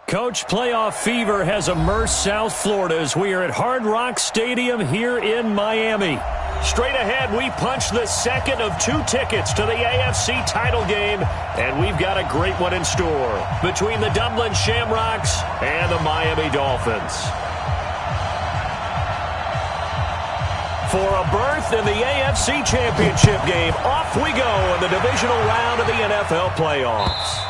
Coach, playoff fever has immersed South Florida as we are at Hard Rock Stadium here in Miami. Straight ahead, we punch the second of 2 tickets to the AFC title game, and we've got a great one in store between the Dublin Shamrocks and the Miami Dolphins. For a berth in the AFC Championship game, off we go in the divisional round of the NFL playoffs.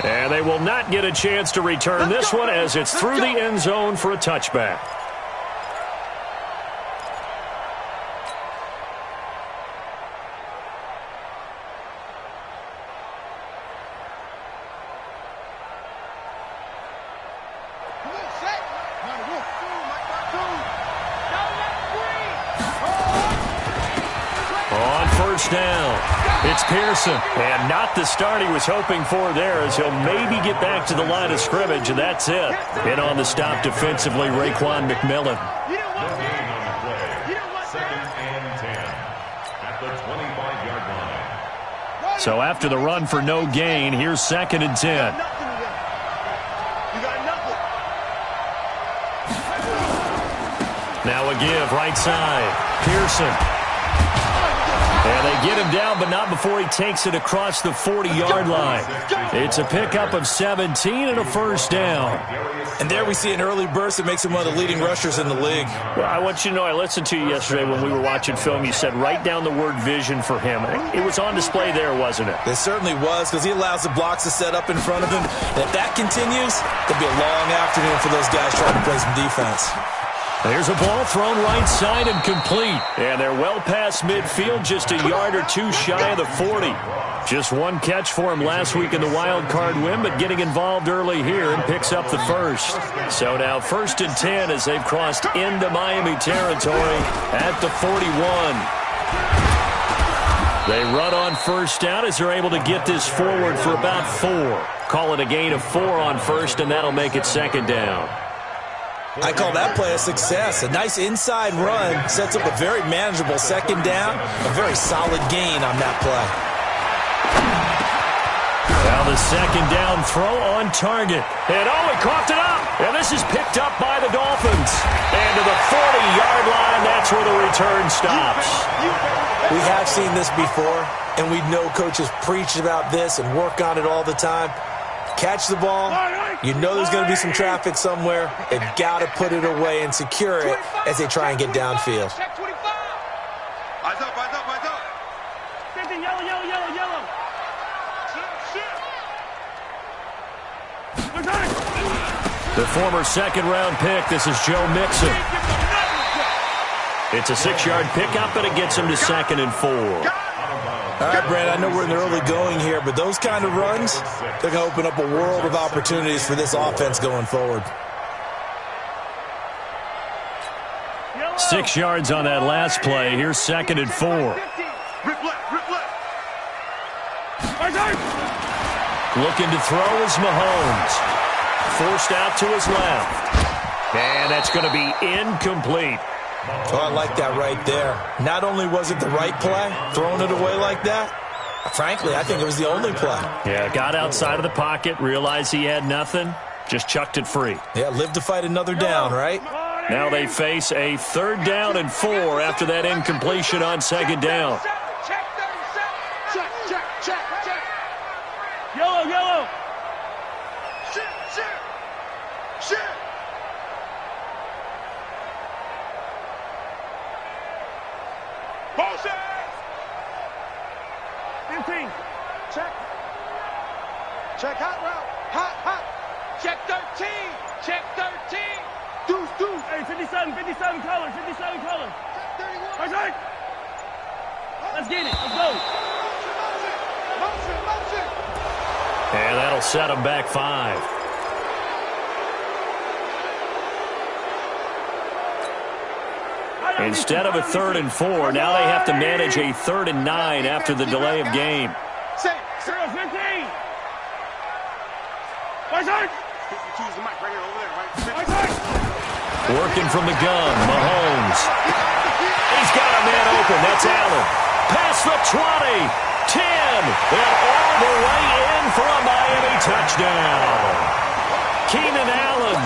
And they will not get a chance to return this one as it's through the end zone for a touchback. On first down. It's Pearson, and not the start he was hoping for there as he'll maybe get back to the line of scrimmage, and that's it. And on the stop defensively, Raekwon McMillan. So after the run for no gain, here's 2nd and 10. Now a give, right side. Pearson. And they get him down, but not before he takes it across the 40-yard line. It's a pickup of 17 and a first down. And there we see an early burst that makes him one of the leading rushers in the league. Well, I want you to know, I listened to you yesterday when we were watching film. You said write down the word vision for him. It was on display there, wasn't it? It certainly was, because he allows the blocks to set up in front of him. And if that continues, it'll be a long afternoon for those guys trying to play some defense. There's a ball thrown right side and complete. And they're well past midfield, just a yard or 2 shy of the 40. Just 1 catch for him last week in the wild card win, but getting involved early here and picks up the first. So now 1st and 10 as they've crossed into Miami territory at the 41. They run on first down as they're able to get this forward for about 4. Call it a gain of 4 on first, and that'll make it 2nd down. I call that play a success. A nice inside run sets up a very manageable 2nd down. A very solid gain on that play. Now the 2nd down throw on target. And he coughed it up. And this is picked up by the Dolphins. And to the 40-yard line, that's where the return stops. We have seen this before, and we know coaches preach about this and work on it all the time. Catch the ball. You know there's going to be some traffic somewhere. They've got to put it away and secure it as they try and get downfield. The former 2nd-round pick, this is Joe Mixon. It's a 6-yard pickup, and it gets him to 2nd and 4. All right, Brad, I know we're in the early going here, but those kind of runs, they're going to open up a world of opportunities for this offense going forward. 6 yards on that last play. Here's 2nd and 4. Looking to throw is Mahomes. Forced out to his left. And that's going to be incomplete. Oh, I like that right there. Not only was it the right play, throwing it away like that, frankly, I think it was the only play. Yeah, got outside of the pocket, realized he had nothing, just chucked it free. Yeah, live to fight another down, right? Now they face a 3rd down and 4 after that incompletion on 2nd down. Yellow. Motion! 15. Check hot route. Hot. Check 13. Deuce. Hey, 57 color. Check 31. Let's get it. Let's go. Motion. And that'll set him back 5. Instead of a 3rd and 4, now they have to manage a 3rd and 9 after the delay of game. 15. Working from the gun, Mahomes. He's got a man open. That's Allen. Past the 20, 10, and all the way in for a Miami touchdown. Keenan Allen,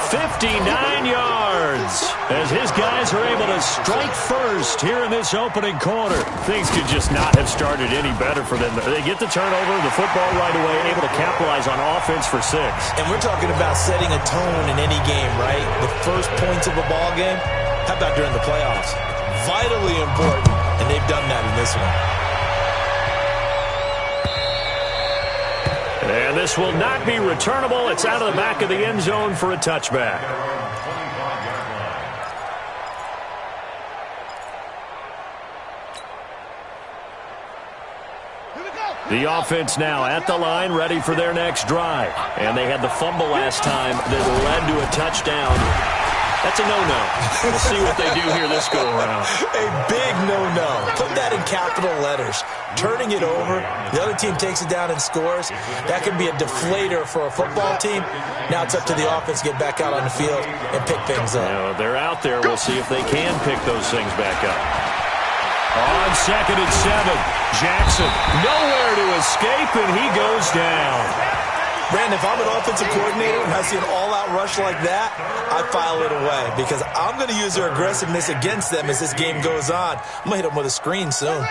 59 yards, as his guys are able to strike first here in this opening quarter. Things could just not have started any better for them. They get the turnover, the football right away, able to capitalize on offense for 6. And we're talking about setting a tone in any game, right? The first points of a ball game. How about during the playoffs? Vitally important, and they've done that in this one. And this will not be returnable. It's out of the back of the end zone for a touchback. The offense now at the line, ready for their next drive. And they had the fumble last time that led to a touchdown. That's a no-no. We'll see what they do here this go-around. A big no-no. Put that in capital letters. Turning it over, the other team takes it down and scores. That can be a deflator for a football team. Now it's up to the offense to get back out on the field and pick things up. They're out there. We'll see if they can pick those things back up. On 2nd and 7, Jackson nowhere to escape, and he goes down. Brandon, if I'm an offensive coordinator and I see an all-out rush like that, I file it away because I'm going to use their aggressiveness against them as this game goes on. I'm going to hit them with a screen soon.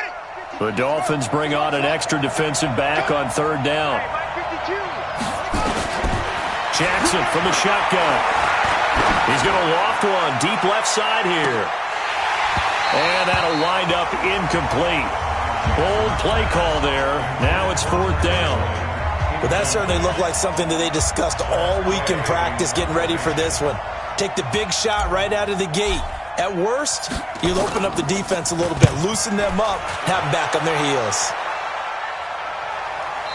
The Dolphins bring on an extra defensive back on 3rd down. Jackson from the shotgun. He's going to loft one deep left side here. And that'll wind up incomplete. Bold play call there. Now it's 4th down. But that certainly looked like something that they discussed all week in practice getting ready for this one. Take the big shot right out of the gate. At worst, you'll open up the defense a little bit, loosen them up, have them back on their heels.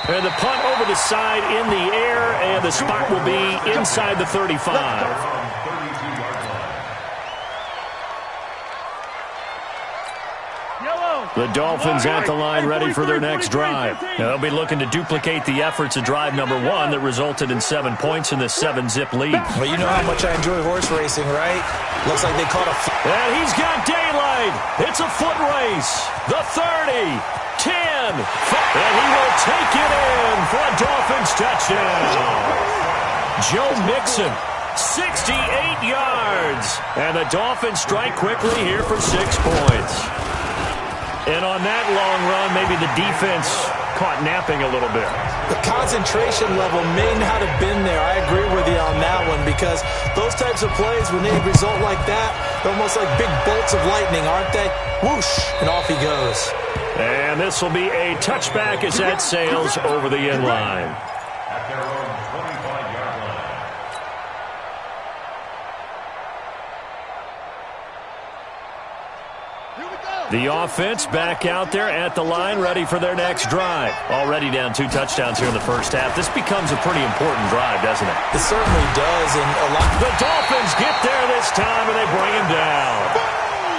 And the punt over the side in the air, and the spot will be inside the 35. The Dolphins at the line ready for their next drive. They'll be looking to duplicate the efforts of drive number 1 that resulted in 7 points in this 7-zip lead. Well, you know how much I enjoy horse racing, right? Looks like they caught a... And he's got daylight. It's a foot race. The 30, 10, and he will take it in for a Dolphins touchdown. Joe Mixon, 68 yards. And the Dolphins strike quickly here for 6 points. And on that long run, maybe the defense caught napping a little bit. The concentration level may not have been there. I agree with you on that one because those types of plays, when they result like that, they're almost like big bolts of lightning, aren't they? Whoosh, and off he goes. And this will be a touchback as that sails over the end line. At their own 25-yard line. The offense back out there at the line, ready for their next drive. Already down 2 touchdowns here in the first half. This becomes a pretty important drive, doesn't it? It certainly does. And the Dolphins get there this time, and they bring him down.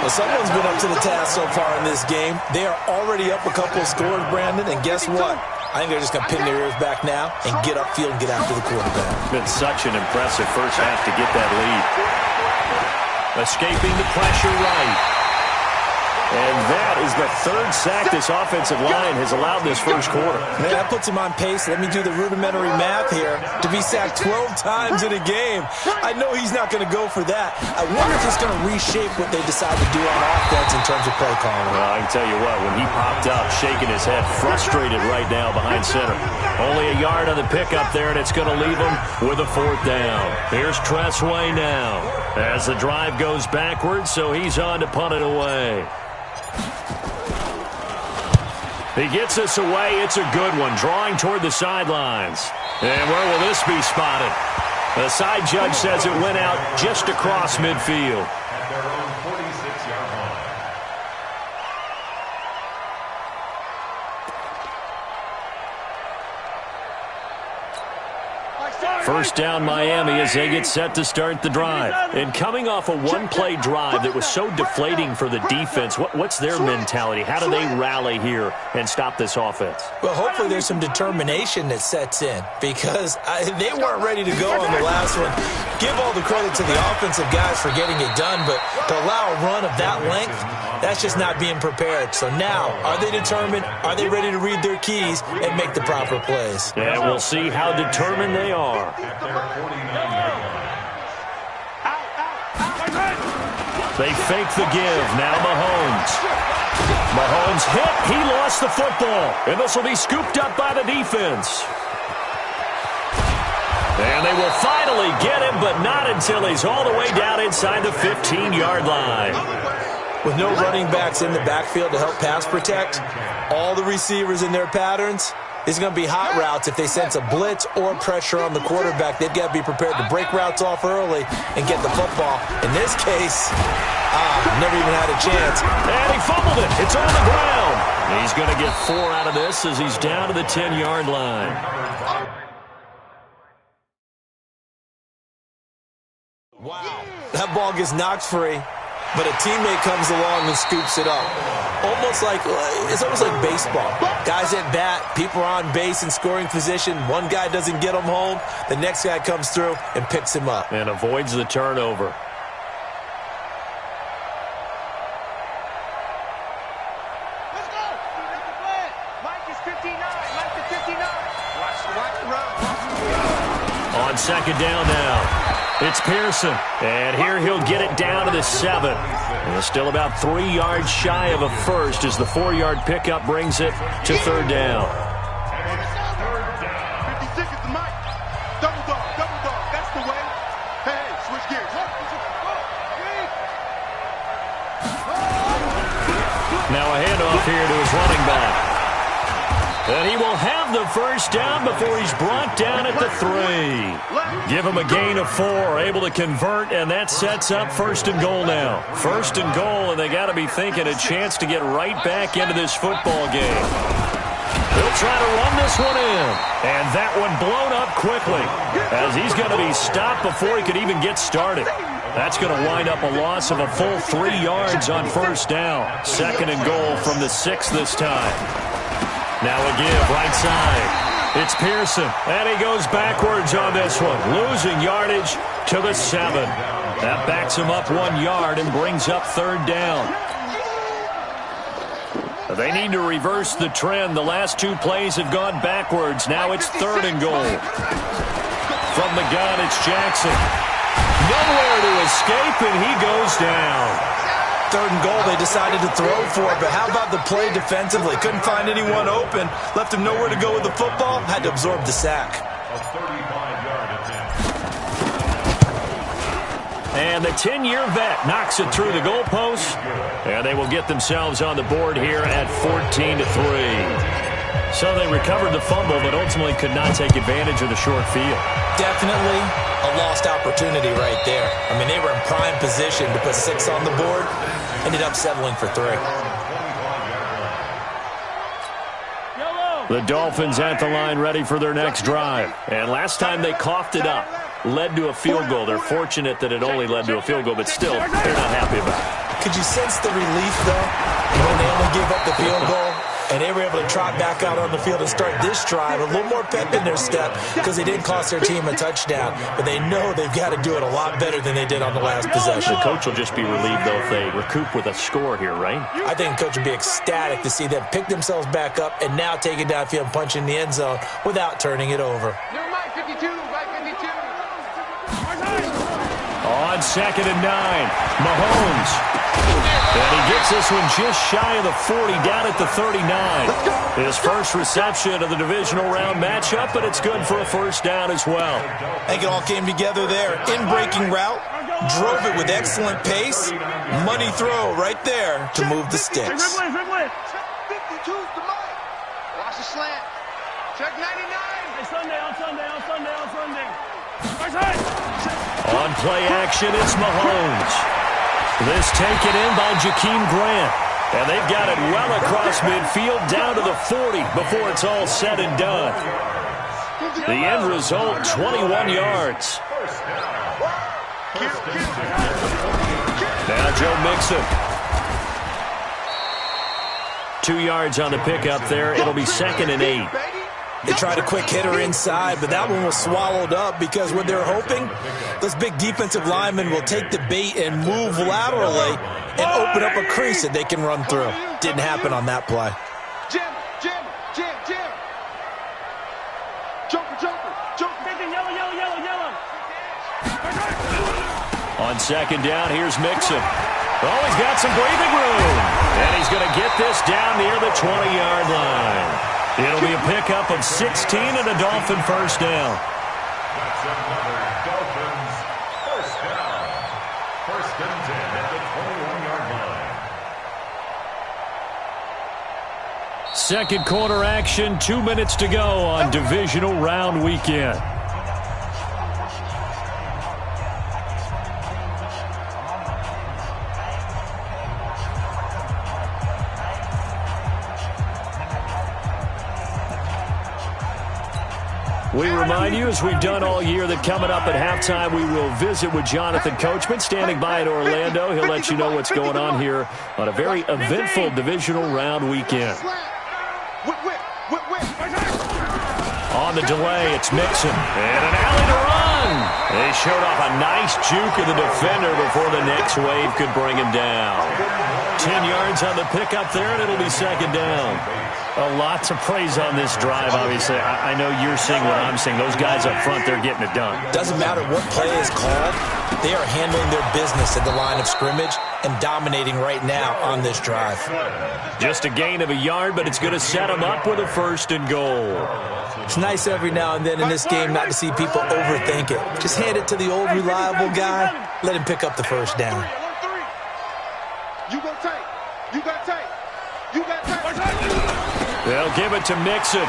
Well, someone's been up to the task so far in this game. They are already up a couple of scores, Brandon, and guess what? I think they're just going to pin their ears back now and get upfield and get after the quarterback. It's been such an impressive first half to get that lead. Escaping the pressure right. And that is the 3rd sack this offensive line has allowed this first quarter. Man, that puts him on pace. Let me do the rudimentary math here. To be sacked 12 times in a game. I know he's not going to go for that. I wonder if it's going to reshape what they decide to do on offense in terms of play calling. Well, I can tell you what, when he popped up, shaking his head, frustrated right now behind center. Only a yard on the pickup there, and it's going to leave him with a 4th down. Here's Tressway now as the drive goes backwards, so he's on to punt it away. He gets this away. It's a good one. Drawing toward the sidelines. And where will this be spotted? The side judge says it went out just across midfield. At their own 46-yard line. First down Miami as they get set to start the drive. And coming off a one-play drive that was so deflating for the defense, what's their mentality? How do they rally here and stop this offense? Well, hopefully there's some determination that sets in because they weren't ready to go on the last one. Give all the credit to the offensive guys for getting it done, but to allow a run of that length, that's just not being prepared. So now, are they determined? Are they ready to read their keys and make the proper plays? And we'll see how determined they are. At their 49-yard line. They fake the give. Now Mahomes. Mahomes hit. He lost the football. And this will be scooped up by the defense. And they will finally get him, but not until he's all the way down inside the 15-yard line. With no running backs in the backfield to help pass protect, all the receivers in their patterns, it's going to be hot routes. If they sense a blitz or pressure on the quarterback, they've got to be prepared to break routes off early and get the football. In this case, never even had a chance. And he fumbled it. It's on the ground. He's going to get 4 out of this as he's down to the 10-yard line. Wow. That ball gets knocked free, but a teammate comes along and scoops it up. It's almost like baseball. Guys at bat, people are on base in scoring position. One guy doesn't get him home. The next guy comes through and picks him up. And avoids the turnover. Let's go. Mike is 59. Mike is 59. Watch the run. On second down now. It's Pearson, and here he'll get it down to the 7. And still about 3 yards shy of a first as the 4-yard pickup brings it to third down. 56 is the mic. Double dog. That's the way. Hey, switch gears. Now a handoff here to his running back. And he will have the first down before he's brought down at the 3. Give him a gain of 4, able to convert, and that sets up first and goal now. First and goal, and they got to be thinking a chance to get right back into this football game. He'll try to run this one in, and that one blown up quickly as he's going to be stopped before he could even get started. That's going to wind up a loss of a full 3 yards on first down. Second and goal from the 6 this time. Now a give right side. It's Pearson, and he goes backwards on this one, losing yardage to the 7. That backs him up 1 yard and brings up third down. They need to reverse the trend. The last 2 plays have gone backwards. Now it's third and goal. From the gun, it's Jackson. Nowhere to escape, and he goes down. Third and goal, they decided to throw for it, but how about the play defensively? Couldn't find anyone open, left him nowhere to go with the football, had to absorb the sack. A 35-yard attempt. And the 10-year vet knocks it through the goalpost, and they will get themselves on the board here at 14-3. So they recovered the fumble, but ultimately could not take advantage of the short field. Definitely a lost opportunity right there. I mean, they were in prime position to put 6 on the board, ended up settling for 3. The Dolphins at the line ready for their next drive. And last time they coughed it up, led to a field goal. They're fortunate that it only led to a field goal, but still, they're not happy about it. Could you sense the relief, though, when they only gave up the field goal? And they were able to trot back out on the field and start this drive. A little more pep in their step because they didn't cost their team a touchdown. But they know they've got to do it a lot better than they did on the last possession. The coach will just be relieved, though, if they recoup with a score here, right? I think the coach would be ecstatic to see them pick themselves back up and now take it downfield and punch in the end zone without turning it over. Mike 52, Mike 52. On second and 9, Mahomes. And he gets this one just shy of the 40, down at the 39. His first reception of the divisional round matchup, but it's good for a first down as well. I think it all came together there. In-breaking route, drove it with excellent pace. Money throw right there to move the sticks. Check 52's the Mike. Watch the slant. Check 99. Hey, Sunday. On play action, it's Mahomes. This taken in by Jakeem Grant. And they've got it well across midfield down to the 40 before it's all said and done. The end result, 21 yards. Now Joe Mixon. 2 yards on the pickup there. It'll be second and 8. They tried a quick hitter inside, but that one was swallowed up because what they're hoping, those big defensive linemen will take the bait and move laterally and open up a crease that they can run through. Didn't happen on that play. Jim. Joker. Yellow. On second down, here's Mixon. Oh, he's got some breathing room. And he's going to get this down near the 20-yard line. It'll be a pickup of 16 and a Dolphin first down. That's another Dolphins first down. First and 10 at the 21-yard line. Second quarter action, 2 minutes to go on divisional round weekend. We remind you, as we've done all year, that coming up at halftime, we will visit with Jonathan Coachman, standing by in Orlando. He'll let you know what's going on here on a very eventful divisional round weekend. On the delay, it's Mixon. And an alley to run. They showed off a nice juke of the defender before the next wave could bring him down. 10 yards on the pickup there, and it'll be second down. A lot to praise on this drive, obviously. I know you're seeing what I'm seeing. Those guys up front, they're getting it done. Doesn't matter what play is called. They are handling their business at the line of scrimmage and dominating right now on this drive. Just a gain of a yard, but it's going to set them up with a first and goal. It's nice every now and then in this game not to see people overthink it. Just hand it to the old reliable guy. Let him pick up the first down. You go tight. You got tight. You got tight. They'll give it to Mixon.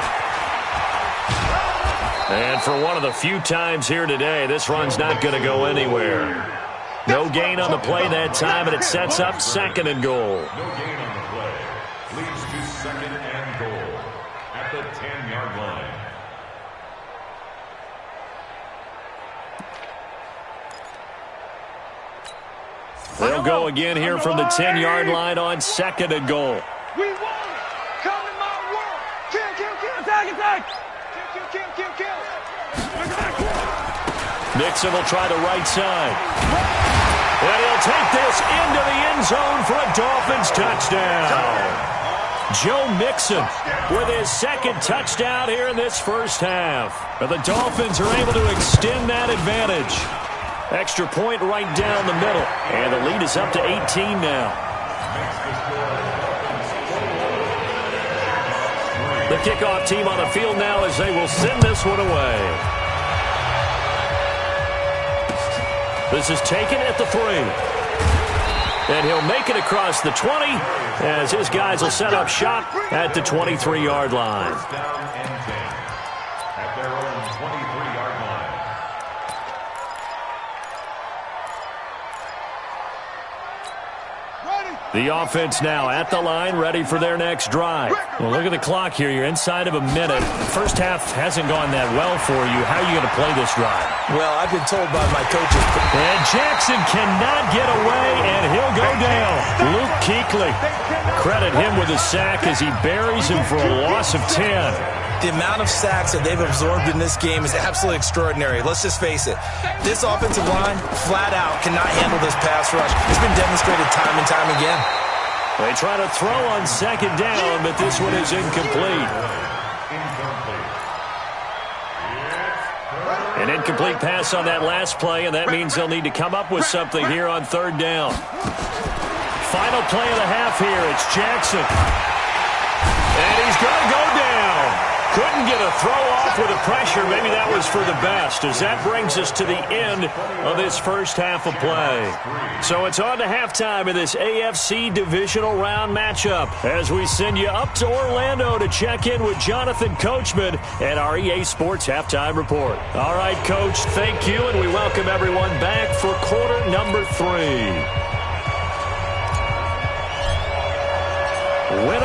And for one of the few times here today, this run's not going to go anywhere. No gain on the play that time, and it sets up second and goal. No gain on the play. Leads to second and goal at the 10-yard line. They'll go again here from the 10-yard line on second and goal. We won it. Come in my world. Kill, kill, kill. Attack, attack. Kill, kill, kill, kill, kill. Mixon will try the right side. And he'll take this into the end zone for a Dolphins touchdown. Joe Mixon with his second touchdown here in this first half. But the Dolphins are able to extend that advantage. Extra point right down the middle. And the lead is up to 18 now. The kickoff team on the field now as they will send this one away. This is taken at the 3. And he'll make it across the 20 as his guys will set up shop at the 23-yard line. First down and 10 at their own 23-yard line. The offense now at the line, ready for their next drive. Well, look at the clock here. You're inside of a minute. The first half hasn't gone that well for you. How are you going to play this drive? Well, I've been told by my coaches. And Jackson cannot get away, and he'll go down. Luke Kuechly. Credit him with a sack as he buries him for a loss of 10. The amount of sacks that they've absorbed in this game is absolutely extraordinary. Let's just face it. This offensive line, flat out, cannot handle this pass rush. It's been demonstrated time and time again. They try to throw on second down, but this one is incomplete. An incomplete pass on that last play, and that means they'll need to come up with something here on third down. Final play of the half here. It's Jackson. And he's going to go down. Couldn't get a throw off with the pressure. Maybe that was for the best, as that brings us to the end of this first half of play. So it's on to halftime of this AFC divisional round matchup as we send you up to Orlando to check in with Jonathan Coachman at our EA Sports Halftime Report. All right, Coach, thank you, and we welcome everyone back for quarter number 3. Winner